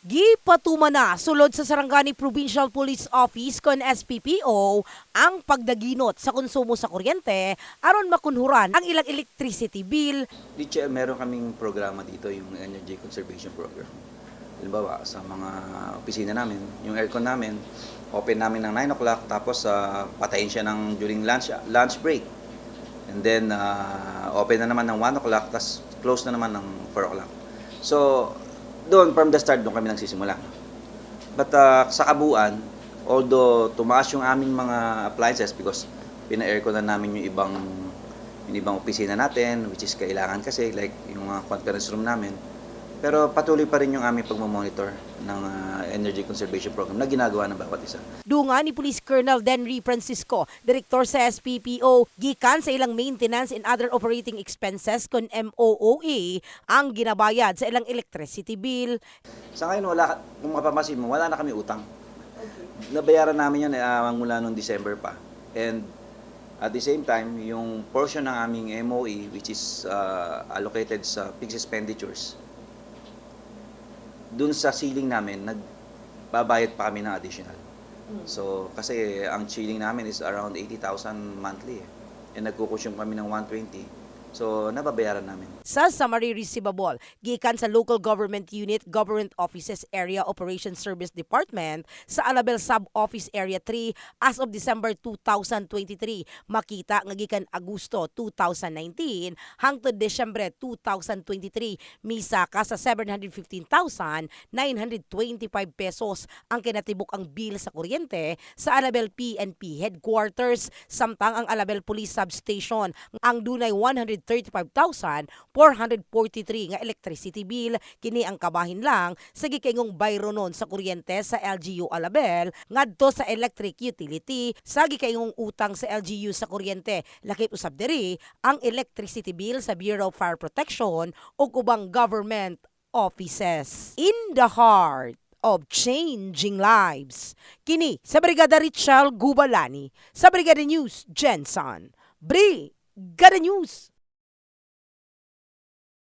Gipatuma na sulod sa Sarangani Provincial Police Office kon SPPO ang pagdaginot sa konsumo sa kuryente aron makunhuran ang ilang electricity bill. Chair, meron kaming programa dito, yung Energy Conservation Program. Halimbawa, sa mga opisina namin, yung aircon namin, open namin ng 9 o'clock, tapos patayin siya ng during lunch break. And then, open na naman ng 1 o'clock, tapos close na naman ng 4 o'clock. So, doon, from the start, doon kami nagsisimula. But sa kabuuan, although tumaas yung aming mga appliances because pina-aircon na namin yung ibang opisina natin, which is kailangan kasi, like yung mga conference room namin. Pero patuloy pa rin yung aming pagmamonitor ng Energy Conservation Program na ginagawa ng bawat isa. Dunga ni Police Colonel Denry Francisco, Direktor sa SPPO, gikan sa ilang maintenance and other operating expenses kon MOOE ang ginabayad sa ilang electricity bill. Sa ngayon, kung mapapansin mo, wala na kami utang. Nabayaran namin yan mula noong December pa. And at the same time, yung portion ng aming MOE, which is allocated sa fixed expenditures, dun sa ceiling namin, nagbabayad pa kami ng additional. So, kasi ang ceiling namin is around 80,000 monthly. And nagkukusyong kami ng 120. So, nababayaran namin. Sa summary receivable, gikan sa Local Government Unit Government Offices Area Operations Service Department sa Alabel Sub-Office Area 3 as of December 2023, makita nga gikan Agosto 2019 hangtod Desyembre 2023, misa ka sa 715,925 pesos ang kinatibuk ang bill sa kuryente sa Alabel PNP Headquarters, samtang ang Alabel Police Substation ang dunay 135,443 nga electricity bill. Kini ang kabahin lang sa gikaingong bayro nun sa kuryente sa LGU Alabel ngadto sa electric utility sa gikaingong utang sa LGU sa kuryente. Lakip usab diri ang electricity bill sa Bureau of Fire Protection ug ubang government offices. In the heart of changing lives, kini sa Brigada Richelle Gubalani sa Brigada News Jensen. Brigada News.